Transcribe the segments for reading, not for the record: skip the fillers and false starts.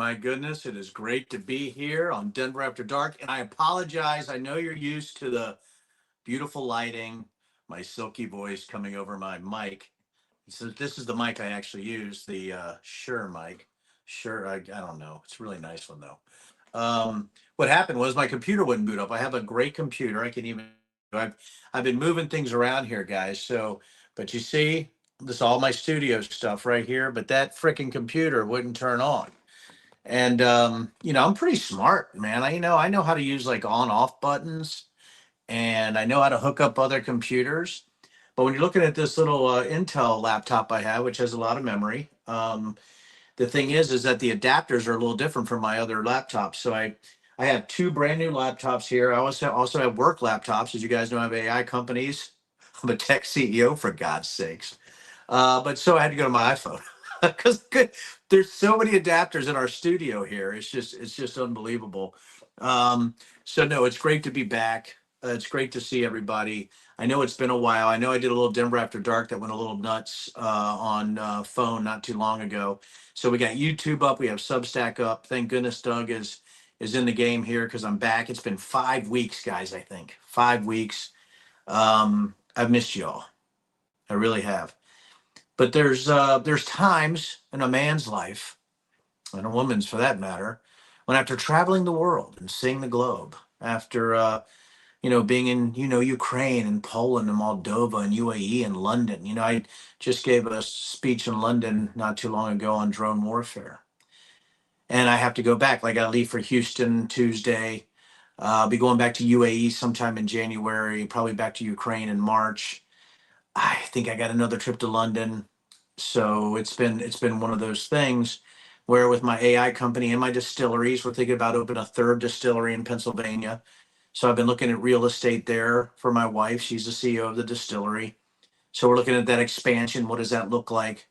My goodness, it is great to be here on Denver After Dark. And I apologize. I know you're used to the beautiful lighting, my silky voice coming over my mic. So this is the mic I actually use, the Shure mic. Sure, I don't know. It's a really nice one though. What happened was my computer wouldn't boot up. I have a great computer. I can even I've I've been moving things around here, guys. So, but you see, this is all my studio stuff right here. But that freaking computer wouldn't turn on. And I'm pretty smart, man. I know how to use like on off buttons, and I know how to hook up other computers. But when you're looking at this little Intel laptop I have, which has a lot of memory, the thing is that the adapters are a little different from my other laptops. So I have two brand new laptops here. I also have work laptops. As you guys know, I have AI companies. I'm a tech CEO, for God's sakes. But so I had to go to my iPhone because there's so many adapters in our studio here. It's just unbelievable. So no, it's great to be back. It's great to see everybody. I know it's been a while. I know I did a little Denver After Dark that went a little nuts on phone not too long ago. So we got YouTube up. We have Substack up. Thank goodness Doug is in the game here because I'm back. It's been 5 weeks, guys. I think 5 weeks. I've missed y'all. I really have. But there's times in a man's life, and a woman's for that matter, when after traveling the world and seeing the globe, after being in Ukraine and Poland and Moldova and UAE and London. I just gave a speech in London not too long ago on drone warfare, and I have to go back. Like I leave for Houston Tuesday. I'll be going back to UAE sometime in January, probably back to Ukraine in March. I think I got another trip to London. So it's been one of those things where with my AI company and my distilleries, we're thinking about opening a third distillery in Pennsylvania. So I've been looking at real estate there for my wife. She's the CEO of the distillery. So we're looking at that expansion. What does that look like?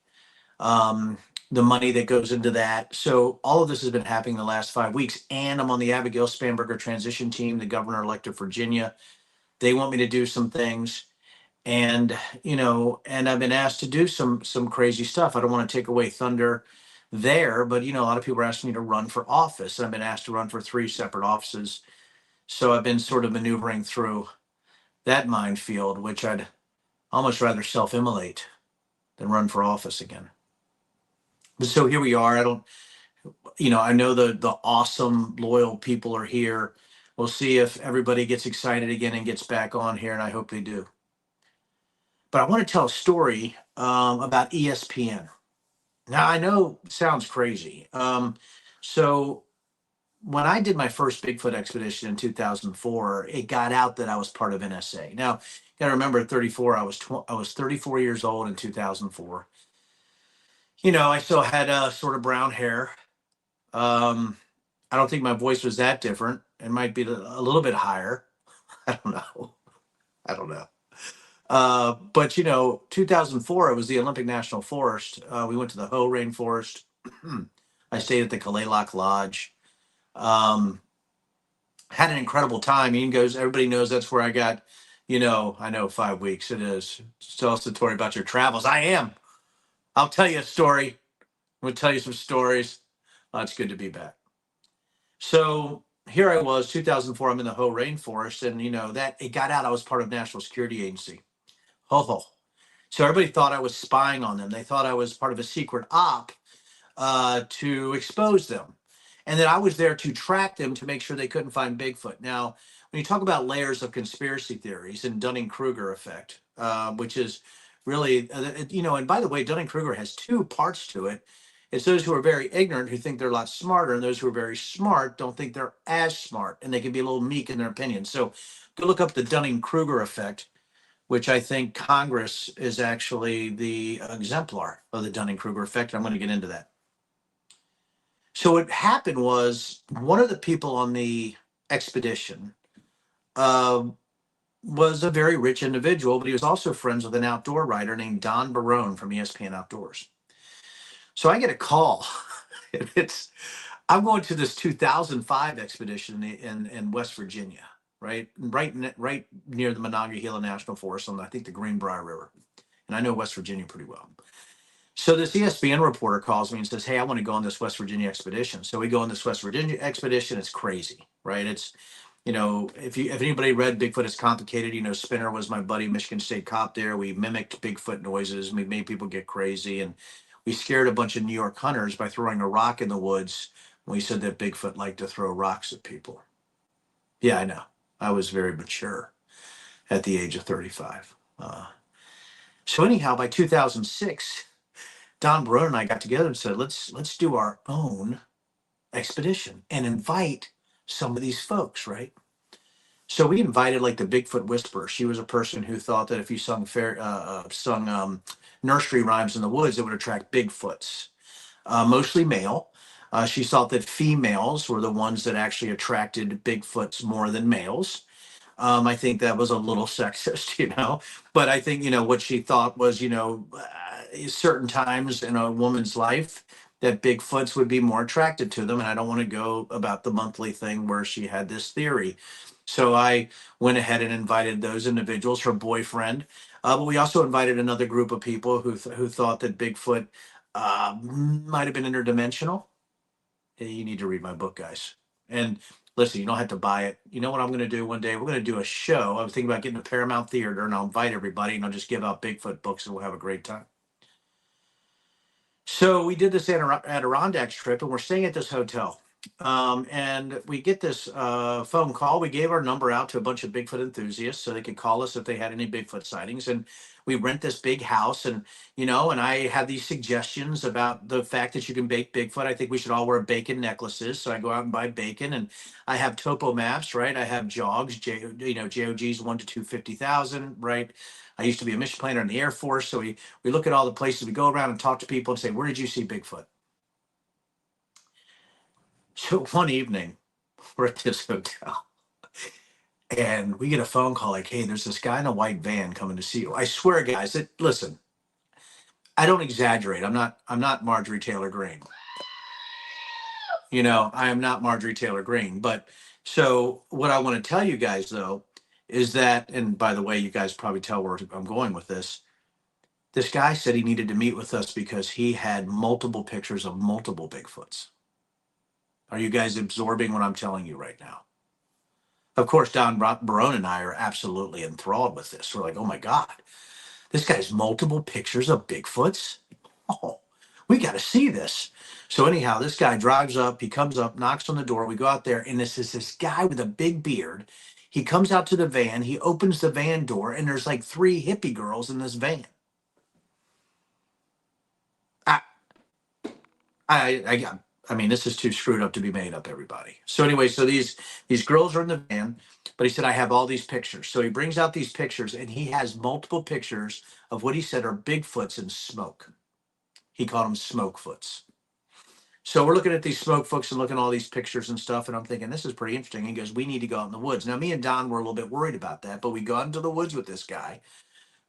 Um, the money that goes into that. So all of this has been happening the last 5 weeks. And I'm on the Abigail Spanberger transition team, the governor elect of Virginia. They want me to do some things, and and I've been asked to do some crazy stuff. I don't want to take away thunder there, but a lot of people are asking me to run for office, and I've been asked to run for three separate offices. So I've been sort of maneuvering through that minefield, which I'd almost rather self-immolate than run for office again. But so here we are. I don't I know the awesome loyal people are here. We'll see if everybody gets excited again and gets back on here, and I hope they do. But I want to tell a story about ESPN. Now, I know it sounds crazy. So when I did my first Bigfoot expedition in 2004, it got out that I was part of NSA. Now, you got to remember, at 34, I was 34 years old in 2004. I still had sort of brown hair. Um, I don't think my voice was that different. It might be a little bit higher. I don't know. I don't know. But 2004, it was the Olympic National Forest. We went to the Hoh Rainforest. I stayed at the Kalaloch Lodge. Um, had an incredible time. Ian goes, everybody knows that's where I got, I know 5 weeks it is. Tell us the story about your travels. I am. I'll tell you a story. I'm going to tell you some stories. It's good to be back. So here I was, 2004, I'm in the Hoh Rainforest, and that it got out I was part of National Security Agency. Ho ho. So everybody thought I was spying on them. They thought I was part of a secret op to expose them. And then I was there to track them to make sure they couldn't find Bigfoot. Now, when you talk about layers of conspiracy theories and Dunning-Kruger effect, which is really, and by the way, Dunning-Kruger has two parts to it. It's those who are very ignorant who think they're a lot smarter, and those who are very smart don't think they're as smart, and they can be a little meek in their opinions. So go look up the Dunning-Kruger effect, which I think Congress is actually the exemplar of the Dunning-Kruger effect. I'm going to get into that. So what happened was one of the people on the expedition uh, was a very rich individual, but he was also friends with an outdoor writer named Don Barone from ESPN Outdoors. So I get a call. I'm going to this 2005 expedition in West Virginia, right near the Monongahela National Forest on I think the Greenbrier River, and I know West Virginia pretty well. So this ESPN reporter calls me and says, "Hey, I want to go on this West Virginia expedition." So we go on this West Virginia expedition. It's crazy, right? It's, if anybody read Bigfoot is Complicated, Spinner was my buddy, Michigan State cop there. We mimicked Bigfoot noises. We made people get crazy, and we scared a bunch of New York hunters by throwing a rock in the woods. We said that Bigfoot liked to throw rocks at people. Yeah, I know. I was very mature at the age of 35. So anyhow, by 2006, Don Barone and I got together and said, let's do our own expedition and invite some of these folks, right? So we invited like the Bigfoot Whisperer. She was a person who thought that if you sung nursery rhymes in the woods, it would attract Bigfoots, mostly male. She thought that females were the ones that actually attracted Bigfoots more than males. I think that was a little sexist, but I think, what she thought was, certain times in a woman's life that Bigfoots would be more attracted to them. And I don't want to go about the monthly thing where she had this theory. So I went ahead and invited those individuals, her boyfriend. But we also invited another group of people who thought that Bigfoot might have been interdimensional. Hey, you need to read my book, guys. And listen, you don't have to buy it. You know what I'm going to do one day? We're going to do a show. I was thinking about getting a Paramount Theater, and I'll invite everybody, and I'll just give out Bigfoot books, and we'll have a great time. So we did this Adirondacks trip, and we're staying at this hotel. And we get this phone call. We gave our number out to a bunch of Bigfoot enthusiasts so they could call us if they had any Bigfoot sightings. And we rent this big house, and and I had these suggestions about the fact that you can bake Bigfoot. I think we should all wear bacon necklaces. So I go out and buy bacon, and I have topo maps, right? I have jogs, JOGs 1 to 250,000, right? I used to be a mission planner in the Air Force, so we look at all the places. We go around and talk to people and say, "Where did you see Bigfoot?" So one evening, we're at this hotel, and we get a phone call like, "Hey, there's this guy in a white van coming to see you." I swear, guys, listen, I don't exaggerate. I'm not Marjorie Taylor Greene. I am not Marjorie Taylor Greene. But so what I want to tell you guys though is that, and by the way, you guys probably tell where I'm going with this. This guy said he needed to meet with us because he had multiple pictures of multiple Bigfoots. Are you guys absorbing what I'm telling you right now? Of course, Don Barone and I are absolutely enthralled with this. We're like, oh my God, this guy's multiple pictures of Bigfoots. Oh, we got to see this. So anyhow, this guy drives up, he comes up, knocks on the door. We go out there, and this is this guy with a big beard. He comes out to the van, he opens the van door, and there's like 3 hippie girls in this van. I, I mean, this is too screwed up to be made up, everybody. So anyway, so these girls are in the van, but he said, I have all these pictures. So he brings out these pictures, and he has multiple pictures of what he said are Bigfoots in smoke. He called them smokefoots. So we're looking at these smokefoots and looking at all these pictures and stuff, and I'm thinking, this is pretty interesting. He goes, we need to go out in the woods. Now, me and Don were a little bit worried about that, but we got into the woods with this guy,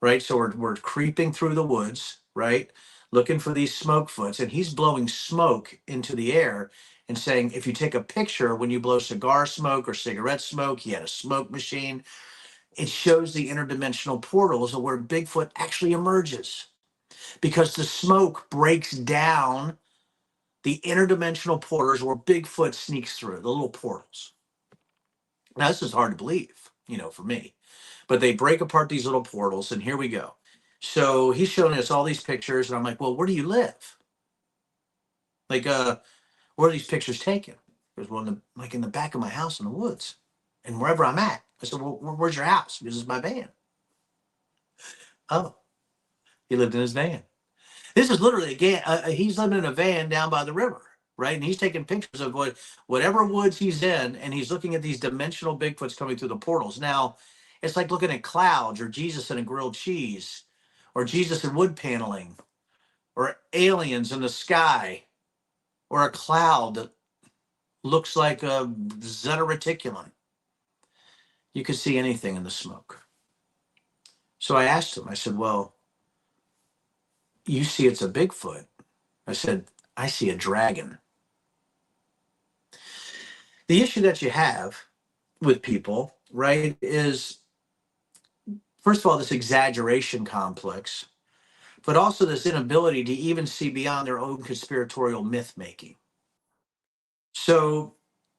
right? So we're creeping through the woods, right? Looking for these smokefoots, and he's blowing smoke into the air and saying, if you take a picture when you blow cigar smoke or cigarette smoke, he had a smoke machine, it shows the interdimensional portals of where Bigfoot actually emerges because the smoke breaks down the interdimensional portals where Bigfoot sneaks through, the little portals. Now, this is hard to believe, for me, but they break apart these little portals, and here we go. So he's showing us all these pictures, and I'm like, well, where do you live? Like, where are these pictures taken? There's one like in the back of my house in the woods, and wherever I'm at. I said, well, where's your house? This is my van. Oh, he lived in his van. This is literally again. He's living in a van down by the river, right? And he's taking pictures of whatever woods he's in, and he's looking at these dimensional Bigfoots coming through the portals. Now, it's like looking at clouds, or Jesus in a grilled cheese, or Jesus in wood paneling, or aliens in the sky, or a cloud that looks like a zeta reticulum. You could see anything in the smoke. So I asked him. I said, "Well, you see it's a Bigfoot." I said, "I see a dragon." The issue that you have with people, right, is first of all this exaggeration complex, but also this inability to even see beyond their own conspiratorial myth making. So,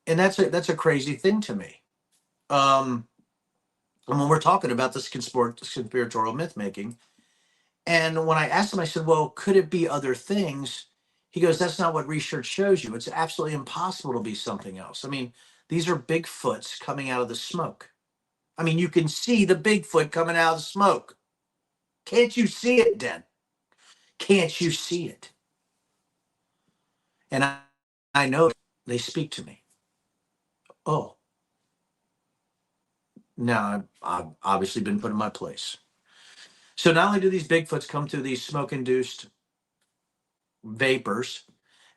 and that's a crazy thing to me. Um, and when we're talking about this conspiratorial myth making, and when I asked him, I said, "Well, could it be other things?" He goes, "That's not what research shows you. It's absolutely impossible to be something else. I mean, these are Bigfoots coming out of the smoke. I mean, you can see the Bigfoot coming out of the smoke. Can't you see it, Den? Can't you see it?" And I know they speak to me. Oh, now I've obviously been put in my place. So not only do these Bigfoots come through these smoke-induced vapors,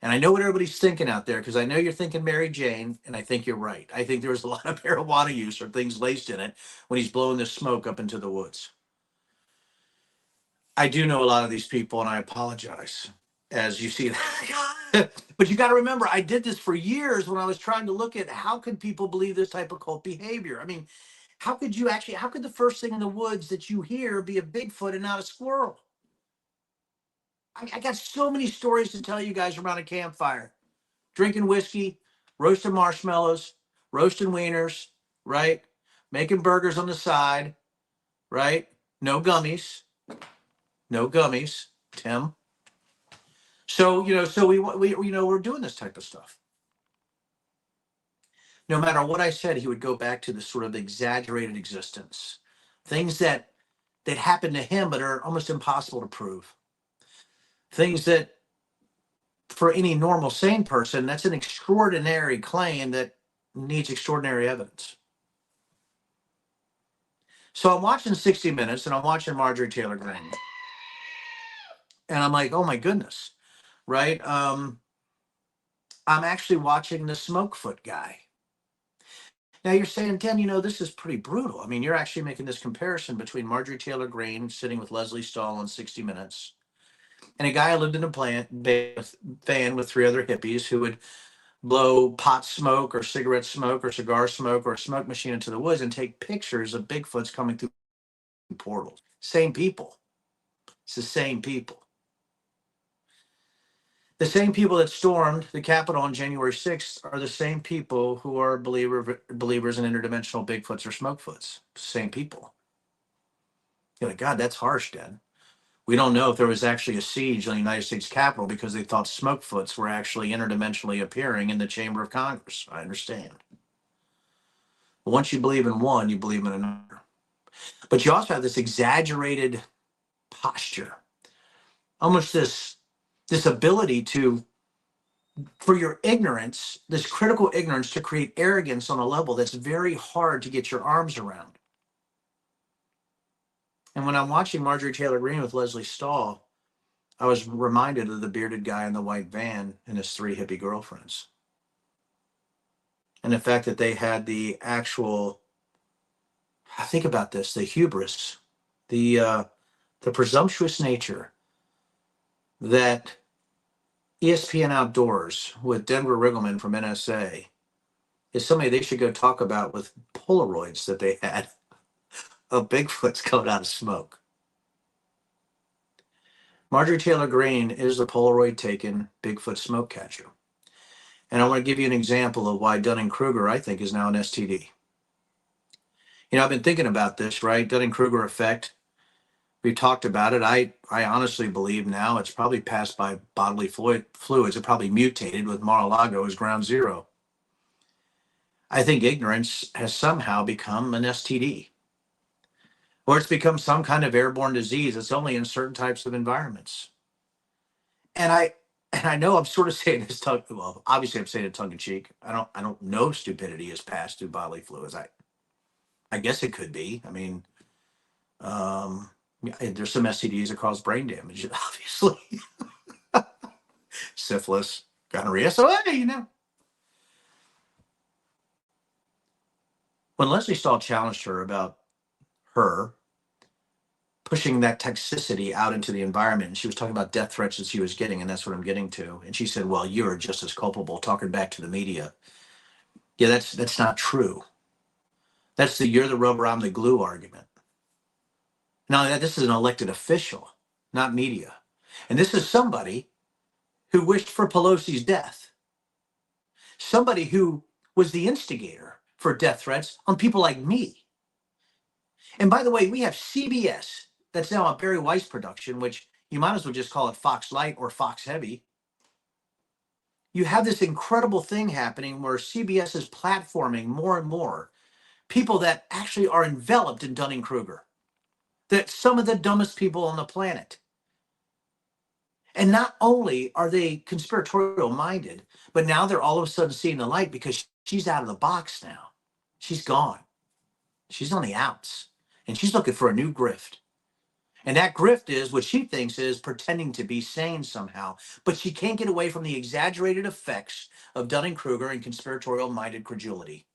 and I know what everybody's thinking out there because I know you're thinking Mary Jane, and I think you're right. I think there was a lot of marijuana use or things laced in it when he's blowing the smoke up into the woods. I do know a lot of these people, and I apologize as you see. But you got to remember, I did this for years when I was trying to look at how could people believe this type of cult behavior. I mean, how could the first thing in the woods that you hear be a Bigfoot and not a squirrel? I got so many stories to tell you guys around a campfire, drinking whiskey, roasting marshmallows, roasting wieners, right? Making burgers on the side, right? No gummies, no gummies, Tim. So so we're doing this type of stuff. No matter what I said, he would go back to this sort of exaggerated existence, things that happen to him but are almost impossible to prove, things that for any normal sane person, that's an extraordinary claim that needs extraordinary evidence. So I'm watching 60 Minutes and I'm watching Marjorie Taylor Greene, and I'm like, oh my goodness, right? I'm actually watching the Smokefoot guy. Now you're saying, Tim, this is pretty brutal. I mean, you're actually making this comparison between Marjorie Taylor Greene sitting with Leslie Stahl on 60 Minutes and a guy who lived in a van with three other hippies who would blow pot smoke or cigarette smoke or cigar smoke or a smoke machine into the woods and take pictures of Bigfoots coming through portals. Same people. It's the same people. The same people that stormed the Capitol on January 6th are the same people who are believers in interdimensional Bigfoots or Smokefoots. Same people. You're like, God, that's harsh, Dad. We don't know if there was actually a siege on the United States Capitol because they thought Smokefoots were actually interdimensionally appearing in the Chamber of Congress. I understand. But once you believe in one, you believe in another. But you also have this exaggerated posture, almost this ability to, for your ignorance, this critical ignorance, to create arrogance on a level that's very hard to get your arms around. And when I'm watching Marjorie Taylor Greene with Leslie Stahl, I was reminded of the bearded guy in the white van and his three hippie girlfriends. And the fact that they had the actual, think about this, the hubris, the presumptuous nature that ESPN Outdoors with Denver Riggleman from NSA is somebody they should go talk about with Polaroids that they had of Bigfoots coming out of smoke. Marjorie Taylor Greene is the Polaroid taken Bigfoot smoke catcher. And I want to give you an example of why Dunning-Kruger, I think, is now an STD. I've been thinking about this, right? Dunning-Kruger effect. We've talked about it. I honestly believe now it's probably passed by bodily fluids. It probably mutated with Mar-a-Lago as ground zero. I think ignorance has somehow become an STD. Or it's become some kind of airborne disease that's only in certain types of environments. And I know I'm sort of saying this well, obviously I'm saying it tongue in cheek. I don't know if stupidity is passed through bodily fluids. I guess it could be. I mean, there's some STDs that cause brain damage, obviously. Syphilis, gonorrhea. So hey, when Leslie Stahl challenged her about her pushing that toxicity out into the environment, and she was talking about death threats that she was getting, and that's what I'm getting to. And she said, "Well, you're just as culpable," talking back to the media. Yeah, that's not true. That's the "you're the rubber, I'm the glue" argument. Now, this is an elected official. not media. And this is somebody who wished for Pelosi's death, somebody who was the instigator for death threats on people like me. And by the way, we have CBS, that's now a Barry Weiss production, which you might as well just call it Fox Light or Fox Heavy. You have this incredible thing happening where CBS is platforming more and more people that actually are enveloped in Dunning-Kruger, that some of the dumbest people on the planet. And not only are they conspiratorial minded, but now they're all of a sudden seeing the light because she's out of the box now. She's gone. She's on the outs and she's looking for a new grift. And that grift is what she thinks is pretending to be sane somehow, but she can't get away from the exaggerated effects of Dunning-Kruger and conspiratorial minded credulity.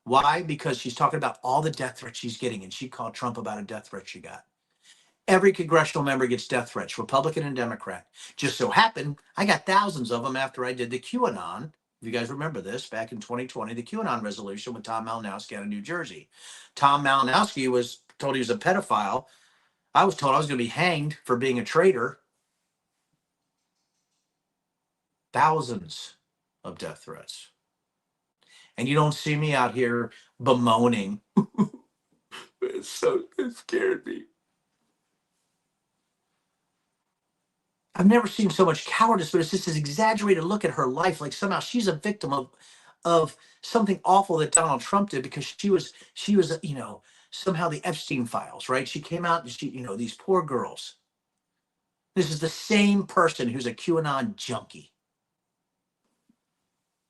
Why? Because she's talking about all the death threats she's getting, and she called Trump about a death threat she got. Every congressional member gets death threats, Republican and Democrat. Just so happened, I got thousands of them after I did the QAnon. If you guys remember this, back in 2020, the QAnon resolution with Tom Malinowski out of New Jersey. Tom Malinowski was told he was a pedophile. I was told I was going to be hanged for being a traitor. Thousands of death threats. And you don't see me out here bemoaning. It scared me. I've never seen so much cowardice, but it's just this exaggerated look at her life, like somehow she's a victim of something awful that Donald Trump did because she was somehow the Epstein files, right? She came out and these poor girls. This is the same person who's a QAnon junkie.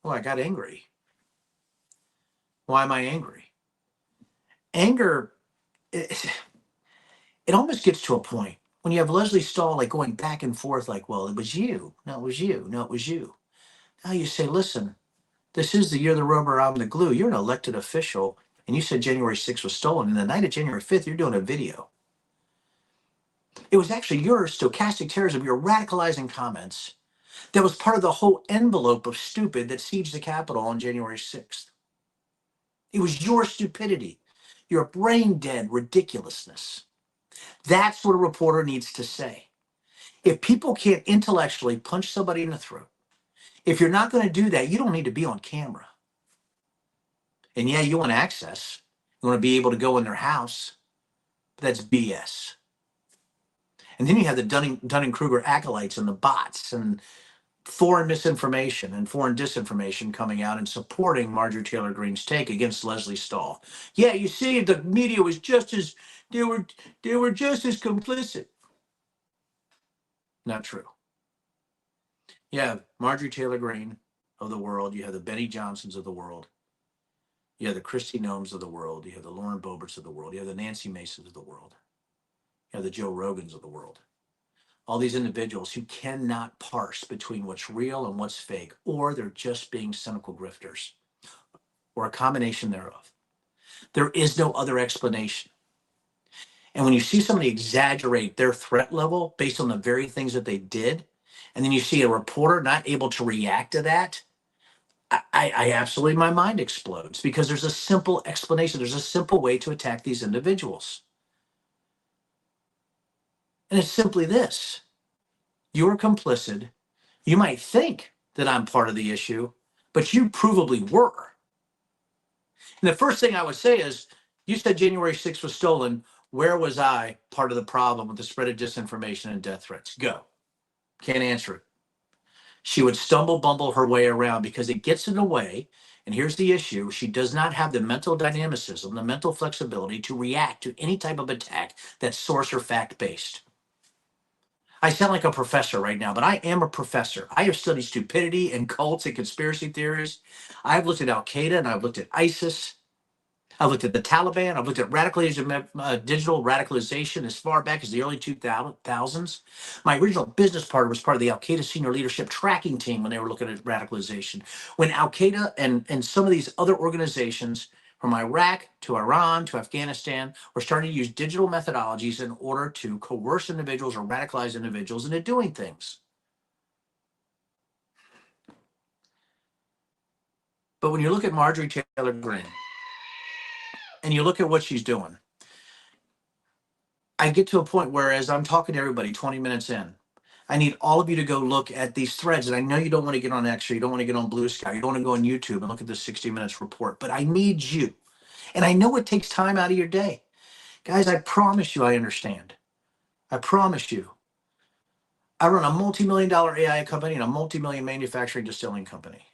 Well, I got angry. Why am I angry? Anger, it almost gets to a point when you have Leslie Stahl like going back and forth like, well, it was you. No, it was you. No, it was you. Now you say, listen, this is the year of the rubber, I'm the glue. You're an elected official, and you said January 6th was stolen. And the night of January 5th, you're doing a video. It was actually your stochastic terrorism, your radicalizing comments that was part of the whole envelope of stupid that sieged the Capitol on January 6th. It was your stupidity, your brain dead ridiculousness. That's what a reporter needs to say. If people can't intellectually punch somebody in the throat, if you're not going to do that, you don't need to be on camera. And yeah, you want access. You want to be able to go in their house. But that's BS. And then you have the Dunning-Kruger acolytes and the bots and foreign misinformation and foreign disinformation coming out and supporting Marjorie Taylor Greene's take against Leslie Stahl. Yeah, you see, the media was just as they were just as complicit. Not true. You have Marjorie Taylor Greene of the world. You have the Benny Johnsons of the world. You have the Kristi Noems of the world. You have the Lauren Boeberts of the world. You have the Nancy Masons of the world. You have the Joe Rogans of the world. All these individuals who cannot parse between what's real and what's fake, or they're just being cynical grifters, or a combination thereof. There is no other explanation. And when you see somebody exaggerate their threat level based on the very things that they did, and then you see a reporter not able to react to that, I absolutely, my mind explodes because there's a simple explanation. There's a simple way to attack these individuals. And it's simply this. You're complicit. You might think that I'm part of the issue, but you provably were. And the first thing I would say is, you said January 6th was stolen. Where was I part of the problem with the spread of disinformation and death threats? Go. Can't answer it. She would stumble, bumble her way around because it gets in the way. And here's the issue. She does not have the mental dynamicism, the mental flexibility to react to any type of attack that's source or fact-based. I sound like a professor right now, but I am a professor. I have studied stupidity and cults and conspiracy theories. I've looked at Al-Qaeda and I've looked at ISIS. I've looked at the Taliban. I've looked at digital radicalization as far back as the early 2000s. My original business partner was part of the Al-Qaeda senior leadership tracking team when they were looking at radicalization. When Al-Qaeda and some of these other organizations from Iraq to Iran to Afghanistan were starting to use digital methodologies in order to coerce individuals or radicalize individuals into doing things. But when you look at Marjorie Taylor Greene, and you look at what she's doing, I get to a point where as I'm talking to everybody 20 minutes in, I need all of you to go look at these threads. And I know you don't want to get on Extra, you don't want to get on Blue Sky, you don't want to go on YouTube and look at the 60 Minutes report, but I need you. And I know it takes time out of your day. Guys, I promise you I understand. I promise you. I run a multi-million dollar AI company and a multi-million manufacturing distilling company.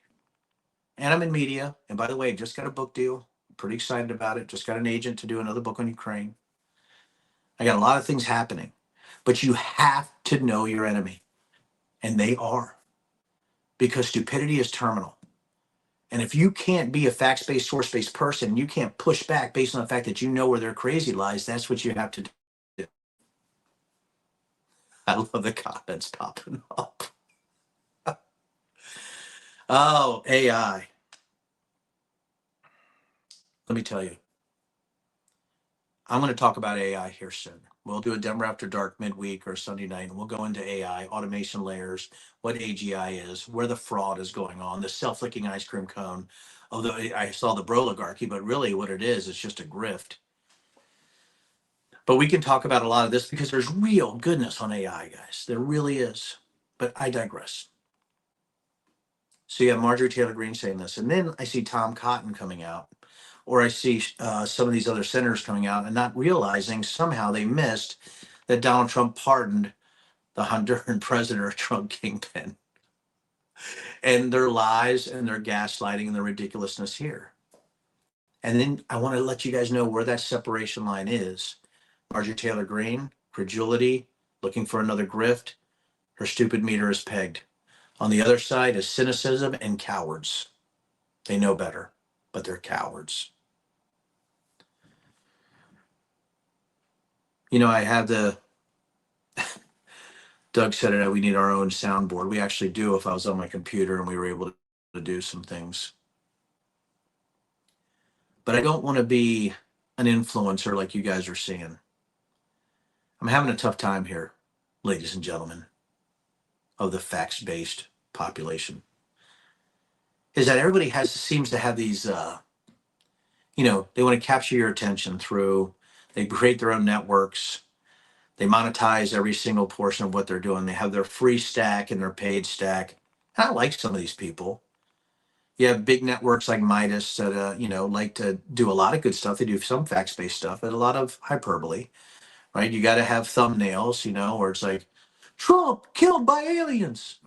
And I'm in media. And by the way, just got a book deal. Pretty excited about it. Just got an agent to do another book on Ukraine. I got a lot of things happening. But you have to know your enemy. And they are. Because stupidity is terminal. And if you can't be a facts-based, source-based person, you can't push back based on the fact that you know where their crazy lies, that's what you have to do. I love the comments popping up. Oh, AI. Let me tell you. I'm going to talk about AI here soon. We'll do a Denver After Dark midweek or Sunday night, and we'll go into AI, automation layers, what AGI is, where the fraud is going on, the self-licking ice cream cone. Although I saw the broligarchy, but really what it is just a grift. But we can talk about a lot of this because there's real goodness on AI, guys. There really is. But I digress. So you have Marjorie Taylor Greene saying this, and then I see Tom Cotton coming out, or I see some of these other senators coming out and not realizing somehow they missed that Donald Trump pardoned the Honduran president or Trump kingpin, and their lies and their gaslighting and the ridiculousness here. And then I want to let you guys know where that separation line is. Marjorie Taylor Greene, credulity, looking for another grift. Her stupid meter is pegged. On the other side is cynicism and cowards. They know better, but they're cowards. You know, I have the, Doug said it, we need our own soundboard. We actually do if I was on my computer and we were able to do some things. But I don't want to be an influencer like you guys are seeing. I'm having a tough time here, ladies and gentlemen, of the facts-based population. Is that everybody seems to have these, they want to capture your attention through, they create their own networks. They monetize every single portion of what they're doing. They have their free stack and their paid stack. I like some of these people. You have big networks like Midas that, like to do a lot of good stuff. They do some facts-based stuff, but a lot of hyperbole, right? You got to have thumbnails, where it's like, Trump killed by aliens.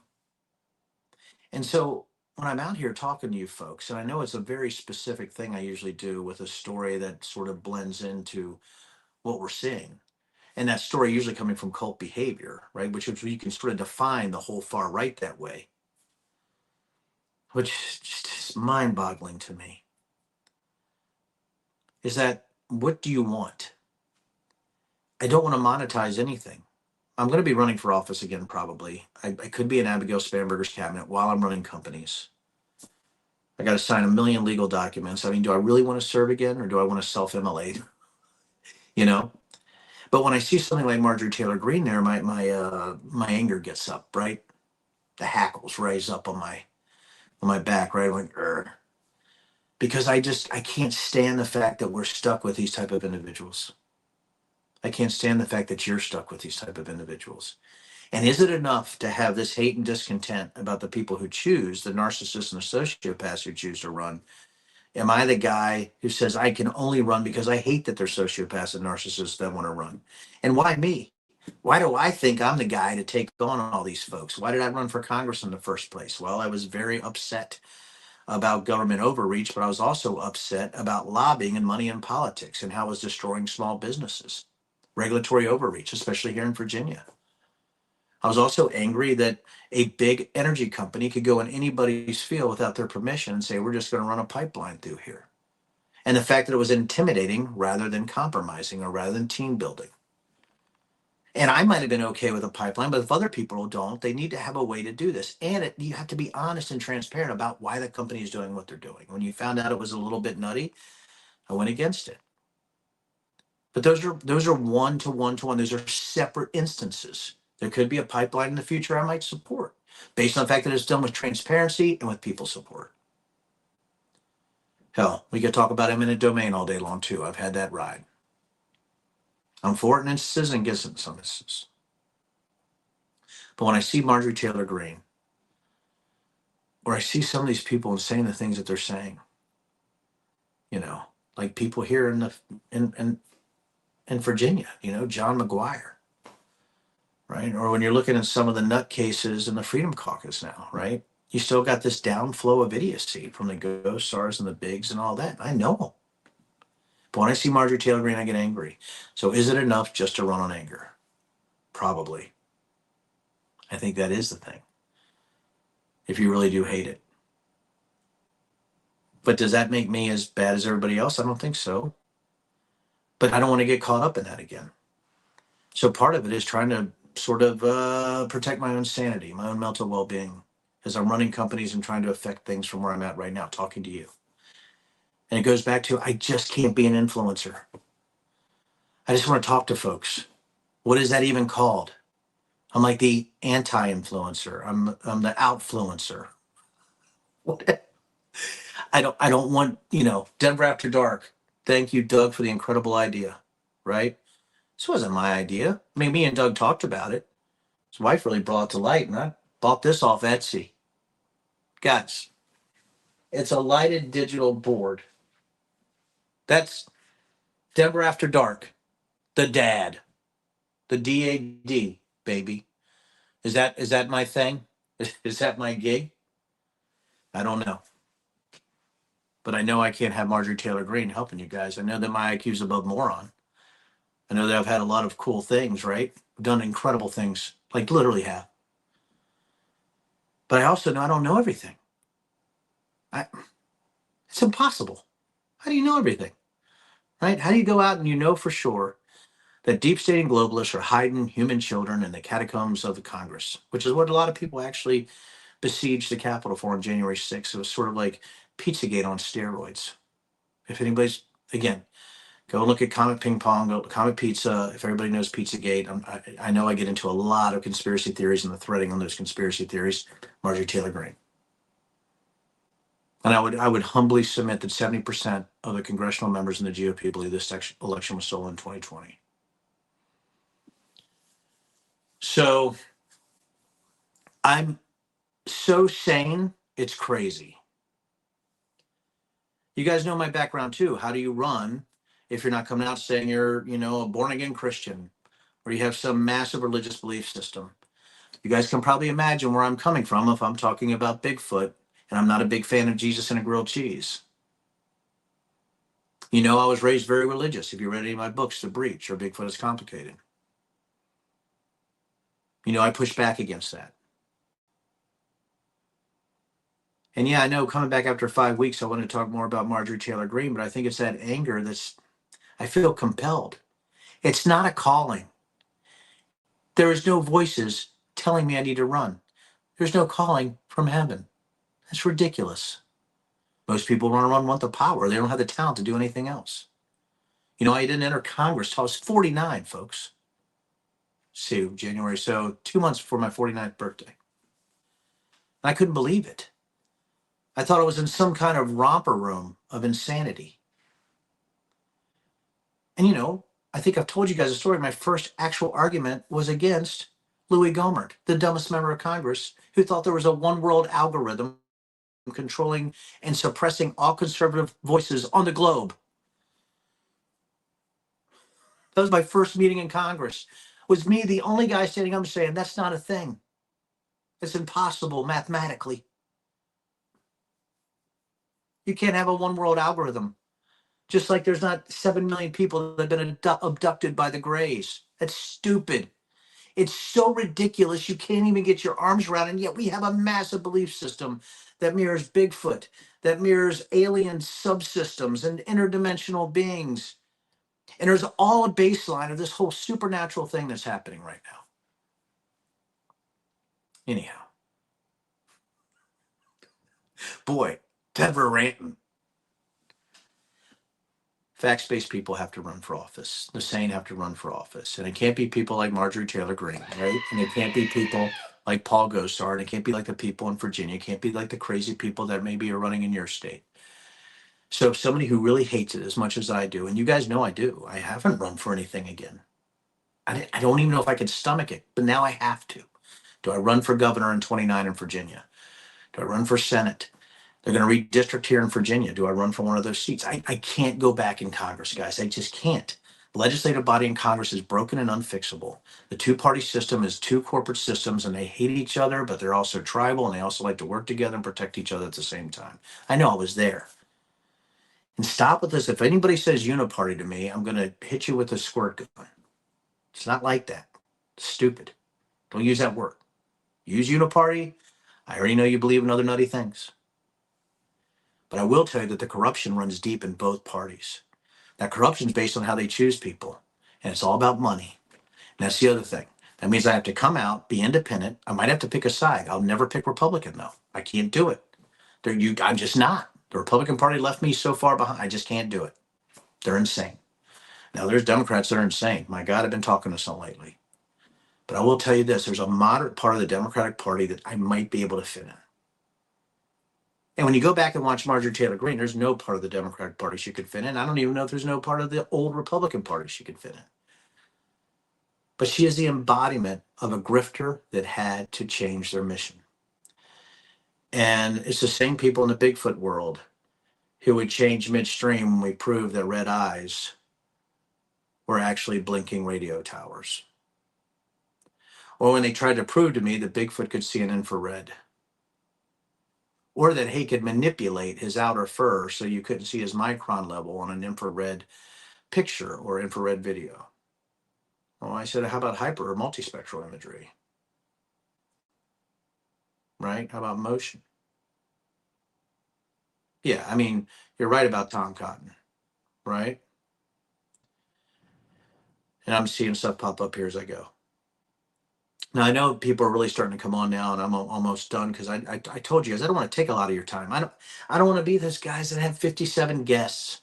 And so when I'm out here talking to you folks, and I know it's a very specific thing I usually do with a story that sort of blends into what we're seeing. And that story usually coming from cult behavior, right? Which is you can sort of define the whole far right that way, which just is mind-boggling to me. Is that what do you want? I don't want to monetize anything. I'm going to be running for office again, probably. I could be in Abigail Spanberger's cabinet while I'm running companies. I got to sign a million legal documents. I mean, do I really want to serve again, or do I want to self-immolate? But when I see something like Marjorie Taylor Greene there, my anger gets up, right? The hackles rise up on my back, right? Like, because I can't stand the fact that we're stuck with these type of individuals. I can't stand the fact that you're stuck with these type of individuals. And is it enough to have this hate and discontent about the people who choose, the narcissists and the sociopaths who choose to run? Am I the guy who says I can only run because I hate that they're sociopaths and narcissists that want to run? And why me? Why do I think I'm the guy to take on all these folks? Why did I run for Congress in the first place? Well, I was very upset about government overreach, but I was also upset about lobbying and money in politics and how it was destroying small businesses, regulatory overreach, especially here in Virginia. I was also angry that a big energy company could go in anybody's field without their permission and say, we're just going to run a pipeline through here. And the fact that it was intimidating rather than compromising or rather than team building. And I might have been okay with a pipeline, but if other people don't, they need to have a way to do this. And you have to be honest and transparent about why the company is doing what they're doing. When you found out it was a little bit nutty, I went against it. But those are one to one to one. Those are separate instances. There could be a pipeline in the future I might support based on the fact that it's done with transparency and with people support. Hell, we could talk about eminent domain all day long too. I've had that ride. I'm for it in instances and against it in some instances. But when I see Marjorie Taylor Greene, or I see some of these people and saying the things that they're saying, you know, like people here in Virginia, you know, John McGuire, right? Or when you're looking at some of the nutcases in the Freedom Caucus now, right? You still got this downflow of idiocy from the ghost stars and the bigs and all that. I know. But when I see Marjorie Taylor Greene, I get angry. So is it enough just to run on anger? Probably. I think that is the thing. If you really do hate it. But does that make me as bad as everybody else? I don't think so. But I don't want to get caught up in that again. So part of it is trying to sort of protect my own sanity, my own mental well-being, as I'm running companies and trying to affect things from where I'm at right now, talking to you. And it goes back to, I just can't be an influencer. I just want to talk to folks. What is that even called? I'm like the anti-influencer. I'm the outfluencer. What? I don't want, you know, Denver After Dark. Thank you, Doug, for the incredible idea. Right? This wasn't my idea. I mean, me and Doug talked about it. His wife really brought it to light, and I bought this off Etsy. Guys, it's a lighted digital board. That's Denver After Dark. The dad. The DAD, baby. Is that my thing? Is that my gig? I don't know. But I know I can't have Marjorie Taylor Greene helping you guys. I know that my IQ is above moron. I know that I've had a lot of cool things, right? Done incredible things, like literally have. But I also know I don't know everything. I, it's impossible. How do you know everything? Right? How do you go out and you know for sure that deep state and globalists are hiding human children in the catacombs of the Congress, which is what a lot of people actually besieged the Capitol for on January 6th. It was sort of like Pizzagate on steroids. If anybody's, again, go look at Comet Ping Pong, go Comet Pizza. If everybody knows Pizzagate, I know I get into a lot of conspiracy theories and the threading on those conspiracy theories. Marjorie Taylor Greene. And I would humbly submit that 70% of the congressional members in the GOP believe this election was stolen in 2020. So I'm so sane, it's crazy. You guys know my background too. How do you run if you're not coming out saying you're, you know, a born again Christian or you have some massive religious belief system? You guys can probably imagine where I'm coming from if I'm talking about Bigfoot and I'm not a big fan of Jesus and a grilled cheese. You know, I was raised very religious. If you read any of my books, The Breach or Bigfoot is Complicated, you know, I push back against that. And yeah, I know coming back after 5 weeks, I want to talk more about Marjorie Taylor Greene, but I think it's that anger I feel compelled. It's not a calling. There is no voices telling me I need to run. There's no calling from heaven. That's ridiculous. Most people want the power. They don't have the talent to do anything else. You know, I didn't enter Congress till I was 49, folks. See, January, so 2 months before my 49th birthday. I couldn't believe it. I thought I was in some kind of romper room of insanity. And, you know, I think I've told you guys a story. My first actual argument was against Louis Gohmert, the dumbest member of Congress, who thought there was a one world algorithm controlling and suppressing all conservative voices on the globe. That was my first meeting in Congress. Was me the only guy standing up saying that's not a thing. It's impossible mathematically. You can't have a one world algorithm. Just like there's not 7 million people that have been abducted by the Greys. That's stupid. It's so ridiculous you can't even get your arms around it. And yet we have a massive belief system that mirrors Bigfoot, that mirrors alien subsystems and interdimensional beings. And there's all a baseline of this whole supernatural thing that's happening right now. Anyhow, boy, Denver ranting. Facts-based people have to run for office. The sane have to run for office. And it can't be people like Marjorie Taylor Greene, right? And it can't be people like Paul Gosar. And it can't be like the people in Virginia. It can't be like the crazy people that maybe are running in your state. So if somebody who really hates it as much as I do, and you guys know I do, I haven't run for anything again. I don't even know if I could stomach it, but now I have to. Do I run for governor in 29 in Virginia? Do I run for Senate? They're going to redistrict here in Virginia. Do I run for one of those seats? I can't go back in Congress, guys. I just can't. The legislative body in Congress is broken and unfixable. The two-party system is two corporate systems, and they hate each other, but they're also tribal, and they also like to work together and protect each other at the same time. I know I was there. And stop with this. If anybody says uniparty to me, I'm going to hit you with a squirt gun. It's not like that. It's stupid. Don't use that word. Use uniparty. I already know you believe in other nutty things. But I will tell you that the corruption runs deep in both parties. That corruption is based on how they choose people. And it's all about money. And that's the other thing. That means I have to come out, be independent. I might have to pick a side. I'll never pick Republican, though. I can't do it. I'm just not. The Republican Party left me so far behind. I just can't do it. They're insane. Now, there's Democrats that are insane. My God, I've been talking to some lately. But I will tell you this. There's a moderate part of the Democratic Party that I might be able to fit in. And when you go back and watch Marjorie Taylor Greene, there's no part of the Democratic Party she could fit in. I don't even know if there's no part of the old Republican Party she could fit in. But she is the embodiment of a grifter that had to change their mission. And it's the same people in the Bigfoot world who would change midstream when we proved that red eyes were actually blinking radio towers. Or when they tried to prove to me that Bigfoot could see an infrared. Or that he could manipulate his outer fur so you couldn't see his micron level on an infrared picture or infrared video. Well, I said, how about hyper or multispectral imagery? Right? How about motion? Yeah, I mean, you're right about Tom Cotton, right? And I'm seeing stuff pop up here as I go. Now, I know people are really starting to come on now, and I'm almost done because I told you guys I don't want to take a lot of your time. I don't want to be those guys that have 57 guests.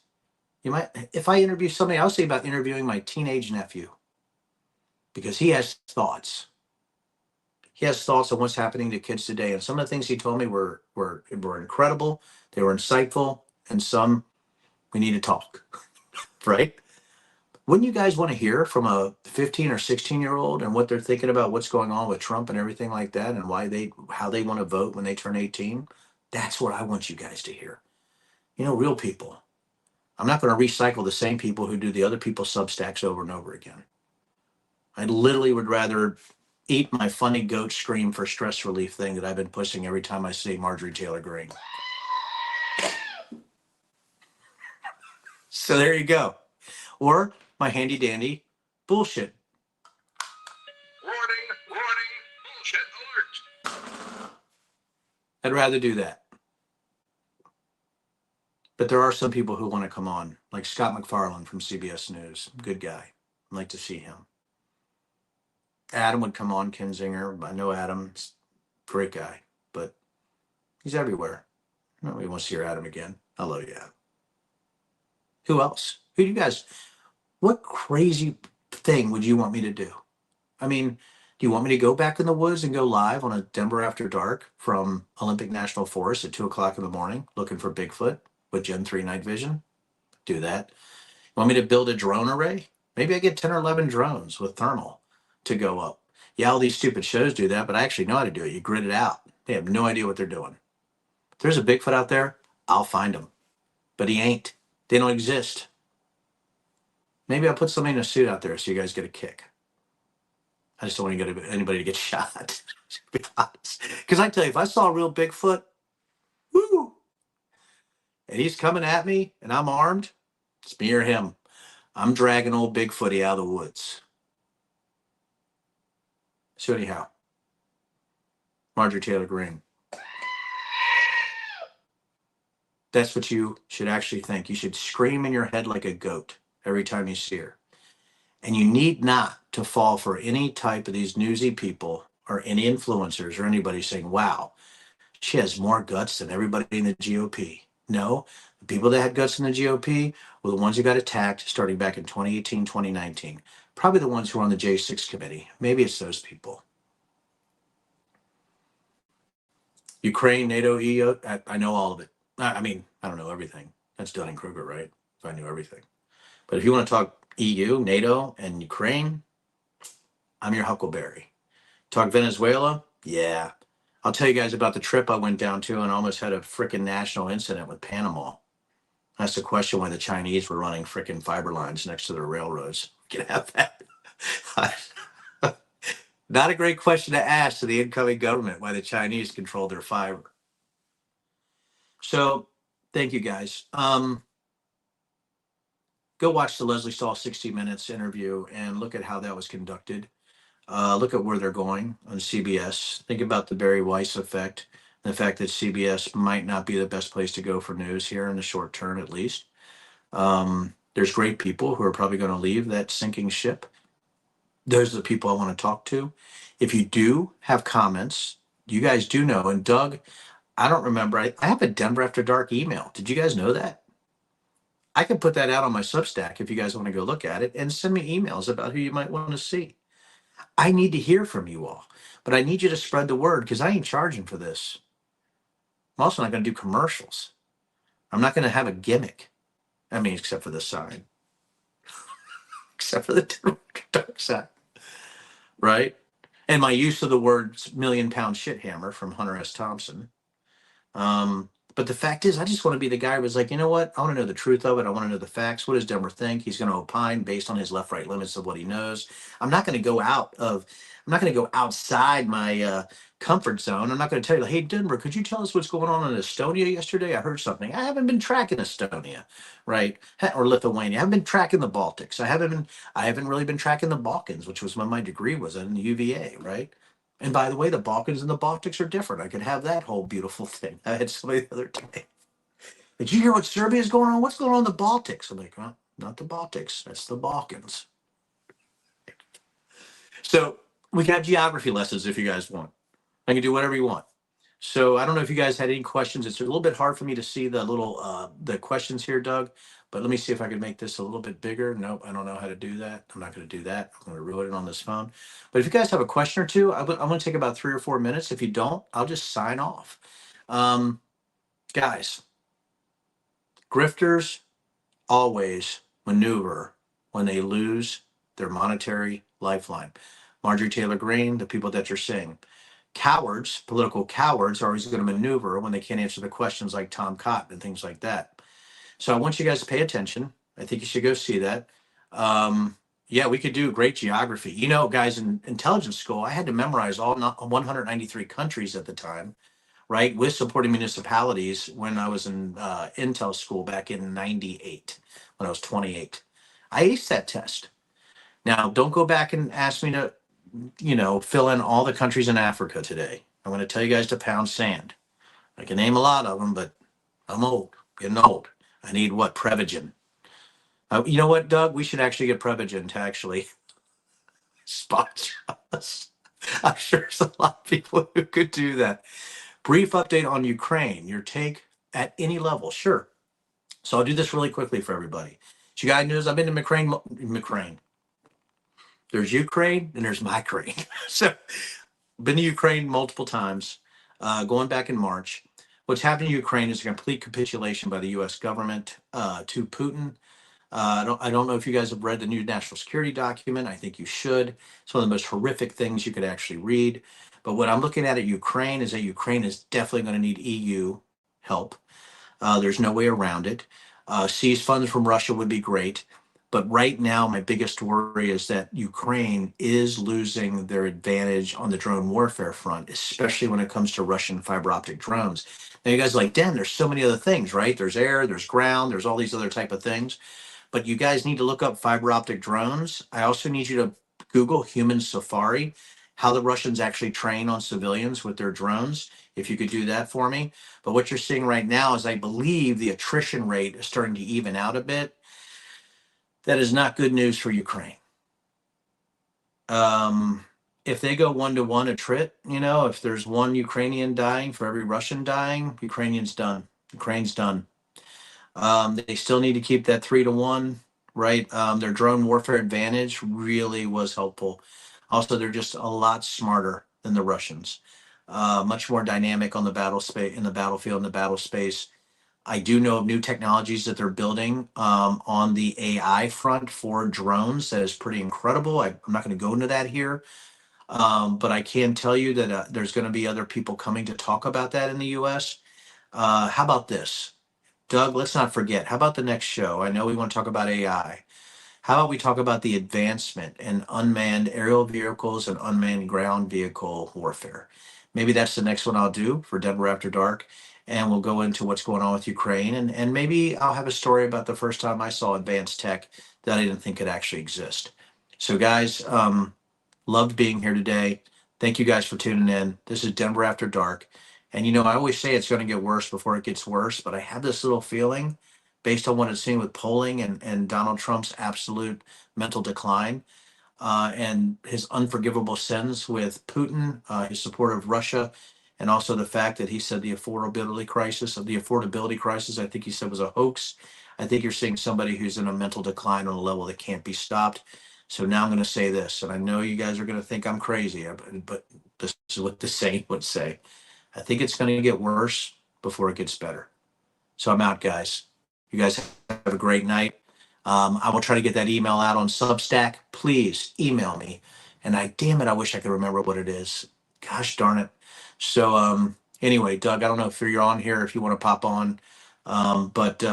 You might, if I interview somebody, I was thinking about interviewing my teenage nephew because he has thoughts. He has thoughts on what's happening to kids today, and some of the things he told me were incredible. They were insightful, and some we need to talk, right? Wouldn't you guys want to hear from a 15 or 16-year-old and what they're thinking about what's going on with Trump and everything like that, and how they want to vote when they turn 18? That's what I want you guys to hear. Real people. I'm not going to recycle the same people who do the other people's Substacks over and over again. I literally would rather eat my funny goat scream for stress relief thing that I've been pushing every time I see Marjorie Taylor Greene. So there you go. Or my handy dandy bullshit. Warning, bullshit alert. I'd rather do that. But there are some people who want to come on, like Scott McFarlane from CBS News. Good guy. I'd like to see him. Adam would come on, Kinzinger. I know Adam's a great guy, but he's everywhere. Nobody wants to hear Adam again. I love you, Adam. Who else? Who do you guys, what crazy thing would you want me to do? I mean, do you want me to go back in the woods and go live on a Denver After Dark from Olympic National Forest at 2:00 in the morning looking for Bigfoot with Gen 3 night vision? Do that. Want me to build a drone array? Maybe I get 10 or 11 drones with thermal to go up. Yeah, all these stupid shows do that, but I actually know how to do it. You grid it out. They have no idea what they're doing. If there's a Bigfoot out there, I'll find him. But he ain't. They don't exist. Maybe I'll put somebody in a suit out there so you guys get a kick. I just don't want anybody to get shot. Because I tell you, if I saw a real Bigfoot, woo, and he's coming at me and I'm armed, it's me or him. I'm dragging old Bigfooty out of the woods. So anyhow, Marjorie Taylor Greene. That's what you should actually think. You should scream in your head like a goat every time you see her. And you need not to fall for any type of these newsy people or any influencers or anybody saying, wow, she has more guts than everybody in the GOP. No, the people that had guts in the GOP were the ones who got attacked starting back in 2018, 2019. Probably the ones who were on the J6 committee. Maybe it's those people. Ukraine, NATO, EU, I know all of it. I mean, I don't know everything. That's Dunning-Kruger, right? If I knew everything. But if you want to talk EU, NATO, and Ukraine, I'm your Huckleberry. Talk Venezuela? Yeah. I'll tell you guys about the trip I went down to and almost had a freaking national incident with Panama. That's the question why the Chinese were running freaking fiber lines next to their railroads. You can have that. Not a great question to ask to the incoming government why the Chinese control their fiber. So thank you guys. Go watch the Leslie Stahl 60 Minutes interview and look at how that was conducted. Look at where they're going on CBS. Think about the Barry Weiss effect, the fact that CBS might not be the best place to go for news here in the short term, at least. There's great people who are probably going to leave that sinking ship. Those are the people I want to talk to. If you do have comments, you guys do know. And Doug, I don't remember. I have a Denver After Dark email. Did you guys know that? I can put that out on my Substack if you guys want to go look at it and send me emails about who you might want to see. I need to hear from you all, but I need you to spread the word because I ain't charging for this. I'm also not going to do commercials. I'm not going to have a gimmick. I mean, except for the sign, except for the dark side, right? And my use of the words £1,000,000 shit hammer from Hunter S. Thompson. But the fact is, I just want to be the guy who was like, you know what? I want to know the truth of it. I want to know the facts. What does Denver think? He's going to opine based on his left-right limits of what he knows. I'm not going to go outside my comfort zone. I'm not going to tell you, hey, Denver, could you tell us what's going on in Estonia yesterday? I heard something. I haven't been tracking Estonia, right? Or Lithuania. I haven't been tracking the Baltics. I haven't really been tracking the Balkans, which was when my degree was in the UVA, right? And by the way, the Balkans and the Baltics are different. I could have that whole beautiful thing. I had somebody the other day. Did you hear what Serbia is going on? What's going on in the Baltics? I'm like, well, not the Baltics. That's the Balkans. So we can have geography lessons if you guys want. I can do whatever you want. So I don't know if you guys had any questions. It's a little bit hard for me to see the little the questions here, Doug. But let me see if I can make this a little bit bigger. Nope, I don't know how to do that. I'm not going to do that. I'm going to ruin it on this phone. But if you guys have a question or two, I'm going to take about 3 or 4 minutes. If you don't, I'll just sign off. Guys, grifters always maneuver when they lose their monetary lifeline. Marjorie Taylor Greene, the people that you're seeing. Cowards, political cowards, are always going to maneuver when they can't answer the questions like Tom Cotton and things like that. So I want you guys to pay attention. I think you should go see that. Yeah, we could do great geography. You know, guys, in intelligence school, I had to memorize all 193 countries at the time, right? With supporting municipalities when I was in Intel school back in 98, when I was 28. I aced that test. Now, don't go back and ask me to, fill in all the countries in Africa today. I'm going to tell you guys to pound sand. I can name a lot of them, but I'm old, getting old. I need what? Prevagen. You know what, Doug? We should actually get Prevagen to actually sponsor us. I'm sure there's a lot of people who could do that. Brief update on Ukraine. Your take at any level. Sure. So I'll do this really quickly for everybody. So you guys knows I've been to Ukraine. There's Ukraine and there's my crane. So been to Ukraine multiple times, going back in March. What's happening in Ukraine is a complete capitulation by the U.S. government to Putin. I don't know if you guys have read the new national security document. I think you should. It's one of the most horrific things you could actually read. But what I'm looking at Ukraine is that Ukraine is definitely going to need EU help. There's no way around it. Seize funds from Russia would be great. But right now, my biggest worry is that Ukraine is losing their advantage on the drone warfare front, especially when it comes to Russian fiber optic drones. Now, you guys are like, Dan, there's so many other things, right? There's air, there's ground, there's all these other type of things. But you guys need to look up fiber optic drones. I also need you to Google human safari, how the Russians actually train on civilians with their drones, if you could do that for me. But what you're seeing right now is I believe the attrition rate is starting to even out a bit. That is not good news for Ukraine. If they go 1-to-1 attrit, if there's one Ukrainian dying for every Russian dying, Ukrainian's done. Ukraine's done. They still need to keep that 3-to-1, right? Their drone warfare advantage really was helpful. Also, they're just a lot smarter than the Russians. Much more dynamic on the battle space, in the battlefield, in the battle space. I do know of new technologies that they're building on the AI front for drones that is pretty incredible. I'm not going to go into that here, but I can tell you that there's going to be other people coming to talk about that in the US. How about this? Doug, let's not forget. How about the next show? I know we want to talk about AI. How about we talk about the advancement in unmanned aerial vehicles and unmanned ground vehicle warfare? Maybe that's the next one I'll do for Denver After Dark. And we'll go into what's going on with Ukraine. And maybe I'll have a story about the first time I saw advanced tech that I didn't think could actually exist. So, guys, loved being here today. Thank you guys for tuning in. This is Denver After Dark. And, I always say it's going to get worse before it gets worse, but I have this little feeling based on what I've seen with polling and Donald Trump's absolute mental decline and his unforgivable sins with Putin, his support of Russia, and also the fact that he said the affordability crisis, I think he said was a hoax. I think you're seeing somebody who's in a mental decline on a level that can't be stopped. So now I'm going to say this, and I know you guys are going to think I'm crazy, but this is what the saint would say. I think it's going to get worse before it gets better. So I'm out, guys. You guys have a great night. I will try to get that email out on Substack. Please email me. And damn it, I wish I could remember what it is. Gosh darn it. So anyway, Doug, I don't know if you're on here, if you want to pop on, but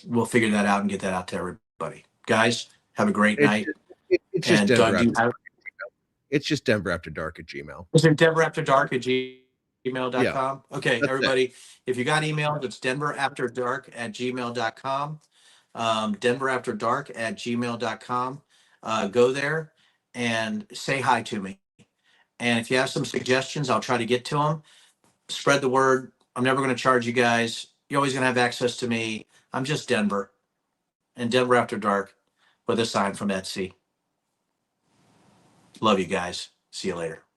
we'll figure that out and get that out to everybody. Guys, have a great night. It's just And Denver Doug, It's just Denver After Dark at Gmail. is it Denver After Dark at gmail.com? Yeah, Okay, everybody, if you got email, it's Denver After Dark at gmail.com. Denver After Dark at gmail.com. Go there and say hi to me. And if you have some suggestions, I'll try to get to them. Spread the word. I'm never going to charge you guys. You're always going to have access to me. I'm just Denver and Denver After Dark with a sign from Etsy. Love you guys. See you later.